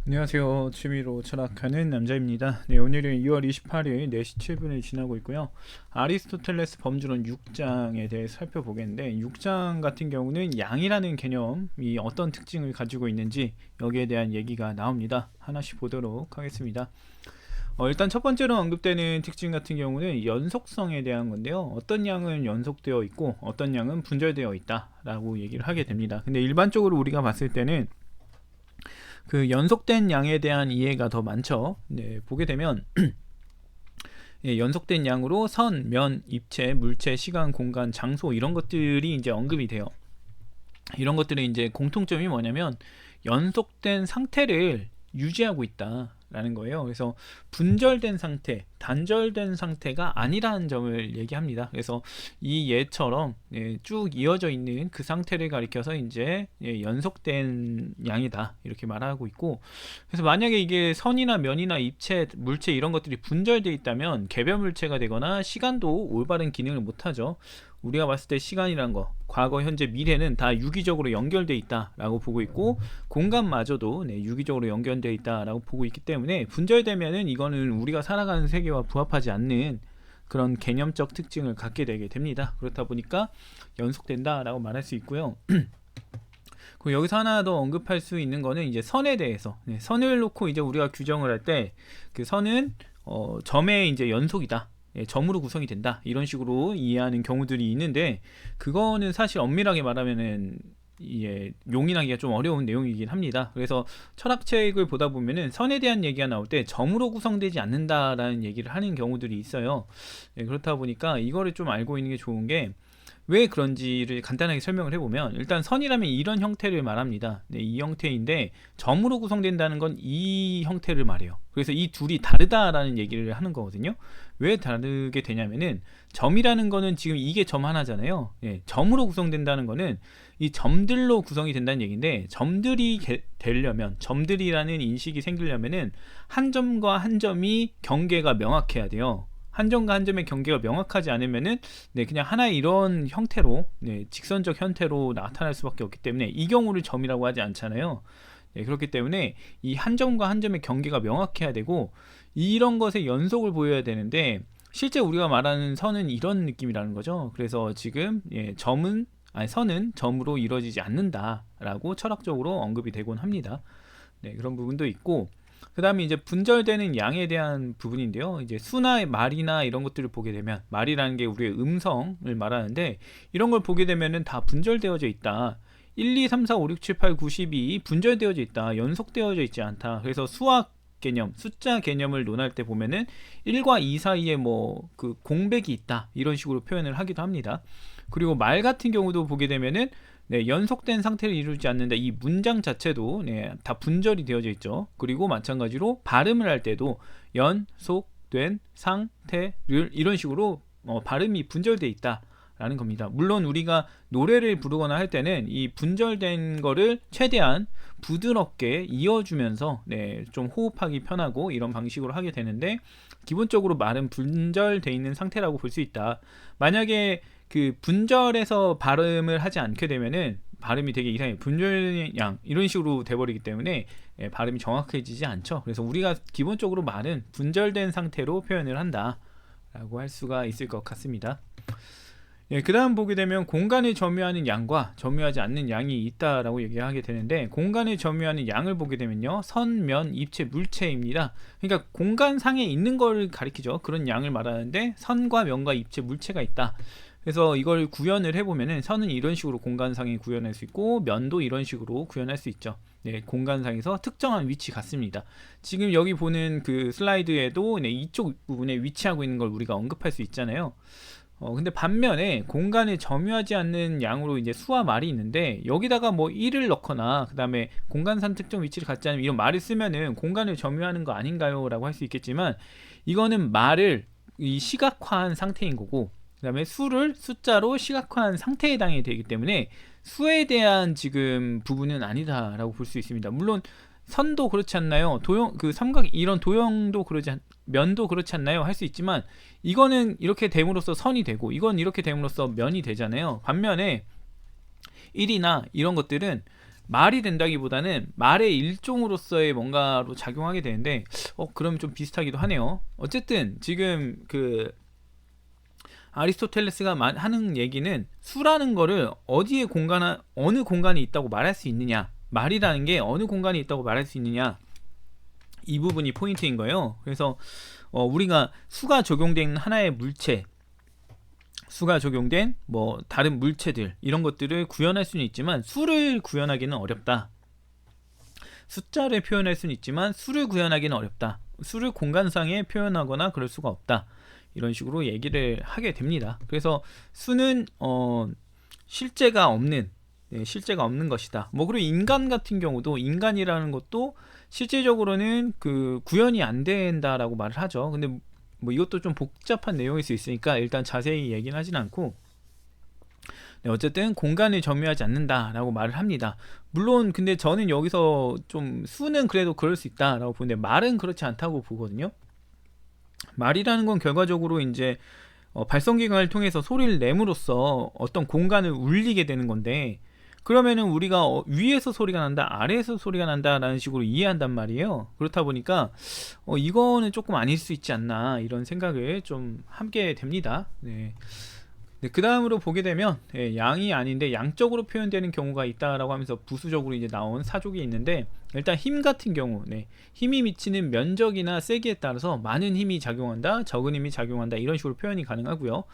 안녕하세요. 취미로 철학하는 남자입니다. 네, 오늘은 2월 28일 4시 7분을 지나고 있고요. 아리스토텔레스 범주론 6장에 대해 살펴보겠는데 6장 같은 경우는 양이라는 개념이 어떤 특징을 가지고 있는지 여기에 대한 얘기가 나옵니다. 하나씩 보도록 하겠습니다. 일단 첫 번째로 언급되는 특징 같은 경우는 연속성에 대한 건데요. 어떤 양은 연속되어 있고 어떤 양은 분절되어 있다라고 얘기를 하게 됩니다. 근데 일반적으로 우리가 봤을 때는 그 연속된 양에 대한 이해가 더 많죠. 네, 보게 되면 예, 연속된 양으로 선, 면, 입체, 물체, 시간, 공간, 장소 이런 것들이 이제 언급이 돼요. 이런 것들의 이제 공통점이 뭐냐면 연속된 상태를 유지하고 있다라는 거예요. 그래서 분절된 상태, 단절된 상태가 아니라는 점을 얘기합니다. 그래서 이 예처럼 쭉 이어져 있는 그 상태를 가리켜서 이제 연속된 양이다 이렇게 말하고 있고, 그래서 만약에 이게 선이나 면이나 입체, 물체 이런 것들이 분절되어 있다면 개별 물체가 되거나 시간도 올바른 기능을 못하죠. 우리가 봤을 때 시간이란 거, 과거, 현재, 미래는 다 유기적으로 연결되어 있다라고 보고 있고, 공간마저도 유기적으로 연결되어 있다라고 보고 있기 때문에 분절되면은 이거는 우리가 살아가는 세계와 부합하지 않는 그런 개념적 특징을 갖게 되게 됩니다. 그렇다 보니까 연속된다라고 말할 수 있고요. 그리고 여기서 하나 더 언급할 수 있는 거는 이제 선에 대해서, 선을 놓고 이제 우리가 규정을 할 때 그 선은 점의 이제 연속이다, 점으로 구성이 된다 이런 식으로 이해하는 경우들이 있는데, 그거는 사실 엄밀하게 말하면은 용인하기가 좀 어려운 내용이긴 합니다. 그래서 철학책을 보다 보면은 선에 대한 얘기가 나올 때 점으로 구성되지 않는다라는 얘기를 하는 경우들이 있어요. 그렇다 보니까 이거를 좀 알고 있는 게 좋은 게, 왜 그런지를 간단하게 설명을 해보면, 일단 선이라면 이런 형태를 말합니다. 이 형태인데 점으로 구성된다는 건 이 형태를 말해요. 그래서 이 둘이 다르다라는 얘기를 하는 거거든요. 왜 다르게 되냐면은, 점이라는 거는 지금 이게 점 하나잖아요. 점으로 구성된다는 거는 이 점들로 구성이 된다는 얘기인데, 점들이 되려면, 점들이라는 인식이 생기려면은 한 점과 한 점이 경계가 명확해야 돼요. 한 점과 한 점의 경계가 명확하지 않으면은 그냥 하나의 이런 형태로, 직선적 형태로 나타날 수밖에 없기 때문에 이 경우를 점이라고 하지 않잖아요. 그렇기 때문에 이 한 점과 한 점의 경계가 명확해야 되고, 이런 것의 연속을 보여야 되는데, 실제 우리가 말하는 선은 이런 느낌이라는 거죠. 그래서 지금 선은 점으로 이루어지지 않는다라고 철학적으로 언급이 되곤 합니다. 그런 부분도 있고, 그 다음에 이제 분절되는 양에 대한 부분인데요. 이제 수나 말이나 이런 것들을 보게 되면, 말이라는 게 우리의 음성을 말하는데, 이런 걸 보게 되면은 다 분절되어져 있다. 1, 2, 3, 4, 5, 6, 7, 8, 9, 10이 분절되어져 있다. 연속되어져 있지 않다. 그래서 수학 개념, 숫자 개념을 논할 때 보면은 1과 2 사이에 뭐 그 공백이 있다 이런 식으로 표현을 하기도 합니다. 그리고 말 같은 경우도 보게 되면은 연속된 상태를 이루지 않는다. 이 문장 자체도 다 분절이 되어져 있죠. 그리고 마찬가지로 발음을 할 때도 연속된 상태를 이런 식으로 발음이 분절되어 있다 라는 겁니다. 물론 우리가 노래를 부르거나 할 때는 이 분절된 거를 최대한 부드럽게 이어주면서 좀 호흡하기 편하고 이런 방식으로 하게 되는데, 기본적으로 말은 분절되어 있는 상태라고 볼 수 있다. 만약에 그 분절해서 발음을 하지 않게 되면은 발음이 되게 이상해, 분절양 이런 식으로 돼버리기 때문에 발음이 정확해지지 않죠. 그래서 우리가 기본적으로 말은 분절된 상태로 표현을 한다 라고 할 수가 있을 것 같습니다. 그 다음 보게 되면 공간을 점유하는 양과 점유하지 않는 양이 있다라고 얘기하게 되는데, 공간을 점유하는 양을 보게 되면요, 선, 면, 입체, 물체입니다. 그러니까 공간상에 있는 걸 가리키죠. 그런 양을 말하는데 선과 면과 입체, 물체가 있다. 그래서 이걸 구현을 해보면은 선은 이런 식으로 공간상에 구현할 수 있고, 면도 이런 식으로 구현할 수 있죠. 공간상에서 특정한 위치 같습니다. 지금 여기 보는 그 슬라이드에도 이쪽 부분에 위치하고 있는 걸 우리가 언급할 수 있잖아요. 근데 반면에 공간을 점유하지 않는 양으로 이제 수와 말이 있는데, 여기다가 뭐 1을 넣거나 그 다음에 공간상 특정 위치를 갖지 않으면 이런 말을 쓰면은 공간을 점유하는 거 아닌가요? 라고 할 수 있겠지만, 이거는 말을 이 시각화한 상태인 거고, 그 다음에 수를 숫자로 시각화한 상태에 해당이 되기 때문에 수에 대한 지금 부분은 아니다라고 볼 수 있습니다. 물론 선도 그렇지 않나요? 그 삼각 이런 도형도 면도 그렇지 않나요? 할 수 있지만, 이거는 이렇게 됨으로써 선이 되고 이건 이렇게 됨으로써 면이 되잖아요. 반면에 1이나 이런 것들은 말이 된다기보다는 말의 일종으로서의 뭔가로 작용하게 되는데 그럼 좀 비슷하기도 하네요. 어쨌든 지금 그 아리스토텔레스가 하는 얘기는 수라는 거를 어느 공간에 있다고 말할 수 있느냐, 말이라는 게 어느 공간에 있다고 말할 수 있느냐, 이 부분이 포인트인 거예요. 그래서 우리가 수가 적용된 하나의 물체, 수가 적용된 뭐 다른 물체들, 이런 것들을 구현할 수는 있지만 수를 구현하기는 어렵다. 숫자를 표현할 수는 있지만 수를 구현하기는 어렵다. 수를 공간상에 표현하거나 그럴 수가 없다. 이런 식으로 얘기를 하게 됩니다. 그래서 수는 실제가 없는 것이다. 뭐 그리고 인간 같은 경우도, 인간이라는 것도 실제적으로는 그 구현이 안 된다라고 말을 하죠. 근데 뭐 이것도 좀 복잡한 내용일 수 있으니까 일단 자세히 얘기는 하진 않고, 어쨌든 공간을 점유하지 않는다라고 말을 합니다. 물론 근데 저는 여기서 좀 수는 그래도 그럴 수 있다라고 보는데 말은 그렇지 않다고 보거든요. 말이라는 건 결과적으로 이제 발성기관을 통해서 소리를 내므로써 어떤 공간을 울리게 되는 건데, 그러면은 우리가 위에서 소리가 난다, 아래에서 소리가 난다 라는 식으로 이해한단 말이에요. 그렇다 보니까 이거는 조금 아닐 수 있지 않나, 이런 생각을 좀 하게 됩니다. 네. 그 다음으로 보게 되면 양이 아닌데 양적으로 표현되는 경우가 있다라고 하면서 부수적으로 이제 나온 사족이 있는데, 일단 힘 같은 경우, 힘이 미치는 면적이나 세기에 따라서 많은 힘이 작용한다, 적은 힘이 작용한다, 이런 식으로 표현이 가능하고요.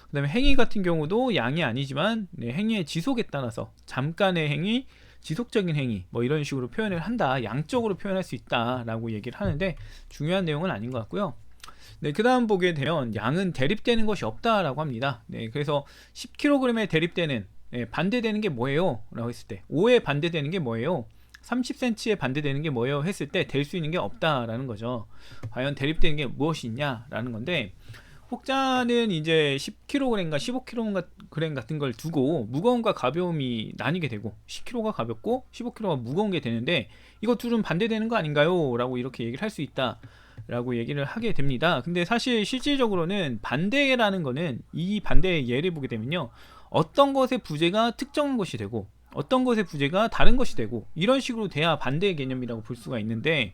그 다음에 행위 같은 경우도 양이 아니지만 행위의 지속에 따라서 잠깐의 행위, 지속적인 행위, 뭐 이런 식으로 표현을 한다, 양적으로 표현할 수 있다라고 얘기를 하는데 중요한 내용은 아닌 것 같고요. 그 다음 보게 되면 양은 대립되는 것이 없다라고 합니다. 그래서 10kg에 대립되는, 반대되는 게 뭐예요? 라고 했을 때 5에 반대되는 게 뭐예요? 30cm에 반대되는 게 뭐예요? 했을 때 될 수 있는 게 없다라는 거죠. 과연 대립되는 게 무엇이 있냐라는 건데, 혹자는 이제 10kg과 15kg 같은 걸 두고 무거움과 가벼움이 나뉘게 되고, 10kg가 가볍고 15kg가 무거운 게 되는데 이거 둘은 반대되는 거 아닌가요? 라고 이렇게 얘기를 할 수 있다 라고 얘기를 하게 됩니다. 근데 사실 실질적으로는 반대라는 거는, 이 반대의 예를 보게 되면요, 어떤 것의 부재가 특정한 것이 되고 어떤 것의 부재가 다른 것이 되고, 이런 식으로 돼야 반대의 개념이라고 볼 수가 있는데,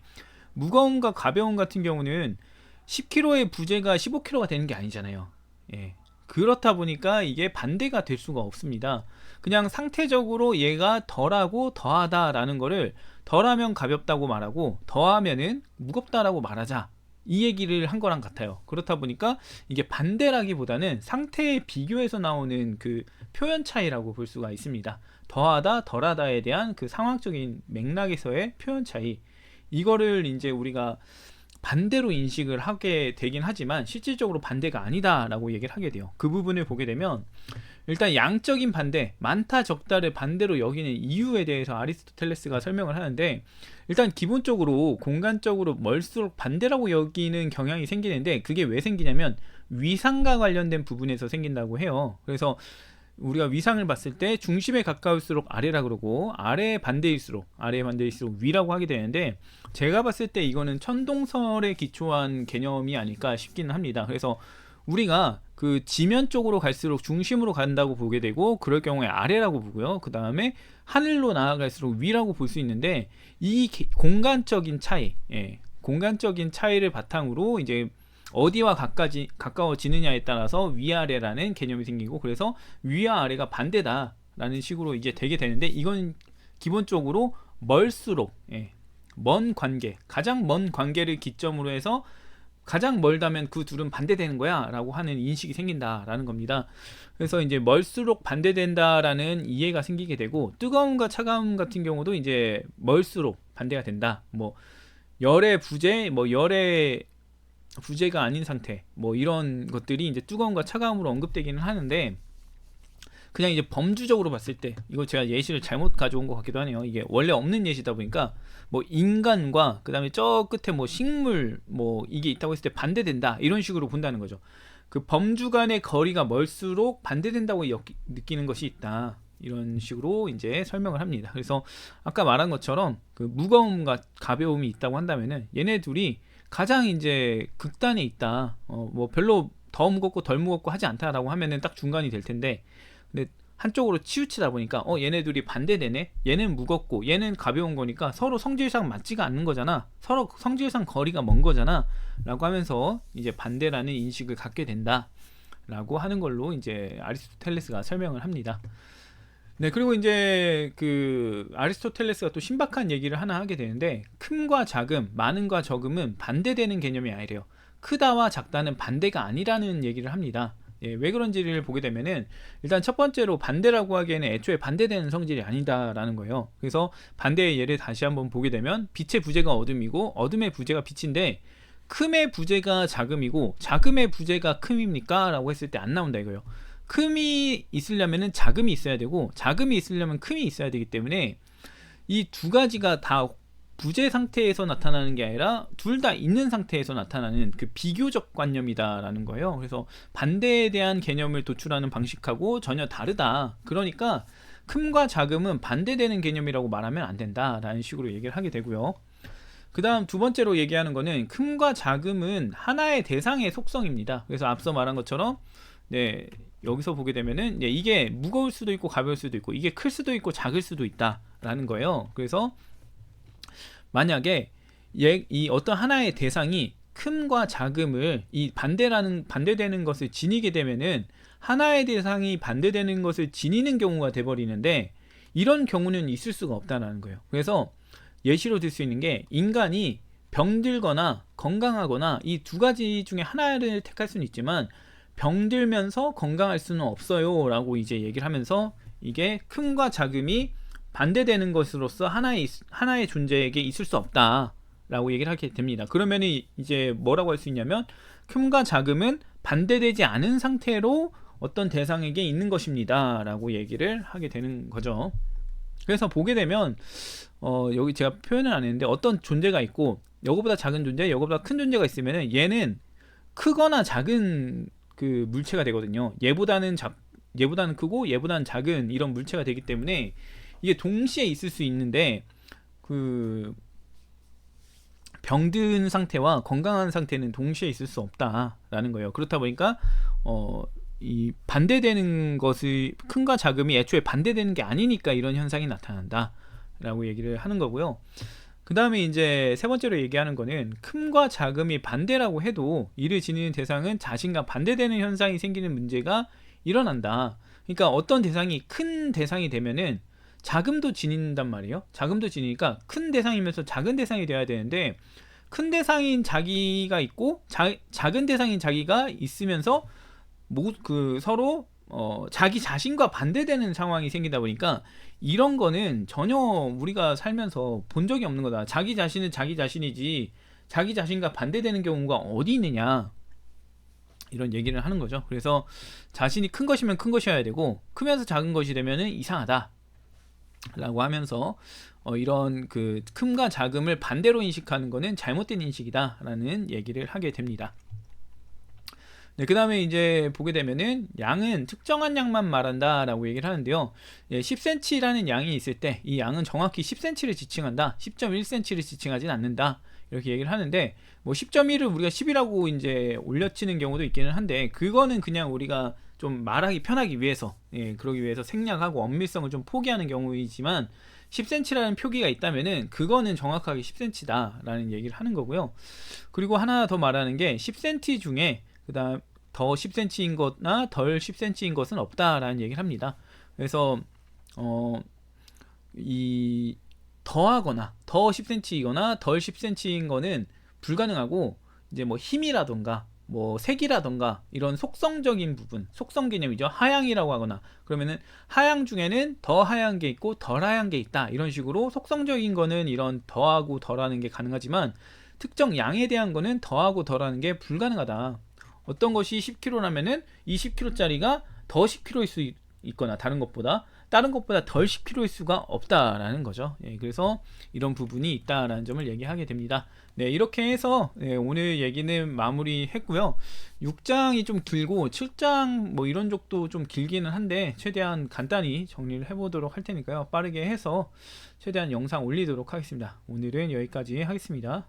무거움과 가벼움 같은 경우는 10kg의 부재가 15kg가 되는 게 아니잖아요. 그렇다 보니까 이게 반대가 될 수가 없습니다. 그냥 상태적으로 얘가 덜하고 더하다라는 거를 덜하면 가볍다고 말하고 더하면은 무겁다라고 말하자, 이 얘기를 한 거랑 같아요. 그렇다 보니까 이게 반대라기보다는 상태에 비교해서 나오는 그 표현 차이라고 볼 수가 있습니다. 더하다 덜하다에 대한 그 상황적인 맥락에서의 표현 차이, 이거를 이제 우리가 반대로 인식을 하게 되긴 하지만 실질적으로 반대가 아니다라고 얘기를 하게 돼요. 그 부분을 보게 되면 일단 양적인 반대, 많다 적다를 반대로 여기는 이유에 대해서 아리스토텔레스가 설명을 하는데, 일단 기본적으로 공간적으로 멀수록 반대라고 여기는 경향이 생기는데, 그게 왜 생기냐면 위상과 관련된 부분에서 생긴다고 해요. 그래서 우리가 위상을 봤을 때 중심에 가까울수록 아래라 그러고, 아래에 반대일수록 위라고 하게 되는데, 제가 봤을 때 이거는 천동설에 기초한 개념이 아닐까 싶기는 합니다. 그래서 우리가 그 지면 쪽으로 갈수록 중심으로 간다고 보게 되고, 그럴 경우에 아래라고 보고요. 그 다음에 하늘로 나아갈수록 위라고 볼 수 있는데, 이 공간적인 차이를 바탕으로 이제 어디와 가까워지느냐에 따라서 위아래라는 개념이 생기고, 그래서 위와 아래가 반대다라는 식으로 이제 되게 되는데, 이건 기본적으로 멀수록 먼 관계, 가장 먼 관계를 기점으로 해서 가장 멀다면 그 둘은 반대되는 거야 라고 하는 인식이 생긴다라는 겁니다. 그래서 이제 멀수록 반대된다라는 이해가 생기게 되고, 뜨거움과 차가움 같은 경우도 이제 멀수록 반대가 된다. 뭐 열의 부재, 뭐 열의 부재가 아닌 상태, 뭐 이런 것들이 이제 뜨거움과 차가움으로 언급되기는 하는데, 그냥 이제 범주적으로 봤을 때, 이거 제가 예시를 잘못 가져온 것 같기도 하네요. 이게 원래 없는 예시다 보니까 뭐 인간과 그 다음에 저 끝에 뭐 식물 뭐 이게 있다고 했을 때 반대된다, 이런 식으로 본다는 거죠. 그 범주 간의 거리가 멀수록 반대된다고 느끼는 것이 있다, 이런 식으로 이제 설명을 합니다. 그래서 아까 말한 것처럼 그 무거움과 가벼움이 있다고 한다면은 얘네 둘이 가장 이제 극단에 있다, 뭐 별로 더 무겁고 덜 무겁고 하지 않다라고 하면은 딱 중간이 될 텐데, 근데 한쪽으로 치우치다 보니까 얘네 둘이 반대되네, 얘는 무겁고 얘는 가벼운 거니까 서로 성질상 맞지가 않는 거잖아, 서로 성질상 거리가 먼 거잖아 라고 하면서 이제 반대라는 인식을 갖게 된다 라고 하는 걸로 이제 아리스토텔레스가 설명을 합니다. 네, 그리고 이제 그 아리스토텔레스가 또 신박한 얘기를 하나 하게 되는데, 큼과 작음, 많음과 적음은 반대되는 개념이 아니래요. 크다와 작다는 반대가 아니라는 얘기를 합니다. 예, 왜 그런지를 보게 되면은, 일단 첫 번째로 반대라고 하기에는 애초에 반대되는 성질이 아니다라는 거예요. 그래서 반대의 예를 다시 한번 보게 되면, 빛의 부재가 어둠이고 어둠의 부재가 빛인데 큼의 부재가 작음이고 작음의 부재가 큼입니까? 라고 했을 때 안 나온다 이거예요. 큼이 있으려면 작음이 있어야 되고 작음이 있으려면 큼이 있어야 되기 때문에 이 두 가지가 다 부재 상태에서 나타나는 게 아니라 둘 다 있는 상태에서 나타나는 그 비교적 관념이다라는 거예요. 그래서 반대에 대한 개념을 도출하는 방식하고 전혀 다르다. 그러니까 큼과 작음은 반대되는 개념이라고 말하면 안 된다라는 식으로 얘기를 하게 되고요. 그 다음 두 번째로 얘기하는 거는 큼과 작음은 하나의 대상의 속성입니다. 그래서 앞서 말한 것처럼 네, 여기서 보게 되면은 이게 무거울 수도 있고 가벼울 수도 있고 이게 클 수도 있고 작을 수도 있다라는 거예요. 그래서 만약에 이 어떤 하나의 대상이 큼과 작음을 이 반대되는 것을 지니게 되면은 하나의 대상이 반대되는 것을 지니는 경우가 돼버리는데, 이런 경우는 있을 수가 없다는 거예요. 그래서 예시로 들 수 있는 게, 인간이 병들거나 건강하거나 이 두 가지 중에 하나를 택할 수는 있지만 병들면서 건강할 수는 없어요 라고 이제 얘기를 하면서, 이게 큼과 작음이 반대되는 것으로서 하나의 존재에게 있을 수 없다 라고 얘기를 하게 됩니다. 그러면 이제 뭐라고 할 수 있냐면, 큼과 작음은 반대되지 않은 상태로 어떤 대상에게 있는 것입니다 라고 얘기를 하게 되는 거죠. 그래서 보게 되면 여기 제가 표현을 안 했는데, 어떤 존재가 있고 이거보다 작은 존재, 이거보다 큰 존재가 있으면 얘는 크거나 작은 그 물체가 되거든요. 얘보다는 크고 얘보다는 작은 이런 물체가 되기 때문에 이게 동시에 있을 수 있는데, 그 병든 상태와 건강한 상태는 동시에 있을 수 없다라는 거예요. 그렇다 보니까 이 반대되는 것이, 큰과 작음이 애초에 반대되는 게 아니니까 이런 현상이 나타난다 라고 얘기를 하는 거고요. 그 다음에 이제 세 번째로 얘기하는 거는, 큼과 작음이 반대라고 해도 이를 지니는 대상은 자신과 반대되는 현상이 생기는 문제가 일어난다. 그러니까 어떤 대상이 큰 대상이 되면은 작음도 지닌단 말이에요. 작음도 지니니까 큰 대상이면서 작은 대상이 돼야 되는데, 큰 대상인 자기가 있고 작은 대상인 자기가 있으면서 서로 자기 자신과 반대되는 상황이 생기다 보니까, 이런 거는 전혀 우리가 살면서 본 적이 없는 거다. 자기 자신은 자기 자신이지 자기 자신과 반대되는 경우가 어디 있느냐, 이런 얘기를 하는 거죠. 그래서 자신이 큰 것이면 큰 것이어야 되고 크면서 작은 것이 되면은 이상하다 라고 하면서 이런 그 큼과 작음을 반대로 인식하는 거는 잘못된 인식이다 라는 얘기를 하게 됩니다. 네, 그 다음에 이제 보게 되면은, 양은 특정한 양만 말한다 라고 얘기를 하는데요. 10cm라는 양이 있을 때 이 양은 정확히 10cm를 지칭한다, 10.1cm를 지칭하진 않는다, 이렇게 얘기를 하는데, 뭐 10.1을 우리가 10이라고 이제 올려치는 경우도 있기는 한데, 그거는 그냥 우리가 좀 말하기 편하기 위해서, 그러기 위해서 생략하고 엄밀성을 좀 포기하는 경우이지만, 10cm라는 표기가 있다면은 그거는 정확하게 10cm다 라는 얘기를 하는 거고요. 그리고 하나 더 말하는 게, 10cm 중에 그다음 더 10cm인 거나 덜 10cm인 것은 없다라는 얘기를 합니다. 그래서 이 더하거나 더 10cm이거나 덜 10cm인 거는 불가능하고, 이제 뭐 힘이라던가 뭐 색이라던가 이런 속성적인 부분, 속성 개념이죠. 하향이라고 하거나, 그러면은 하향 중에는 더 하향 게 있고 덜 하향 게 있다, 이런 식으로 속성적인 거는 이런 더하고 덜하는 게 가능하지만, 특정 양에 대한 거는 더하고 덜하는 게 불가능하다. 어떤 것이 10kg라면은 이 10kg짜리가 더 10kg일 수 있거나 다른 것보다 덜 10kg일 수가 없다라는 거죠. 그래서 이런 부분이 있다라는 점을 얘기하게 됩니다. 네, 이렇게 해서 오늘 얘기는 마무리했고요. 6장이 좀 길고 7장 뭐 이런 쪽도 좀 길기는 한데, 최대한 간단히 정리를 해보도록 할 테니까요. 빠르게 해서 최대한 영상 올리도록 하겠습니다. 오늘은 여기까지 하겠습니다.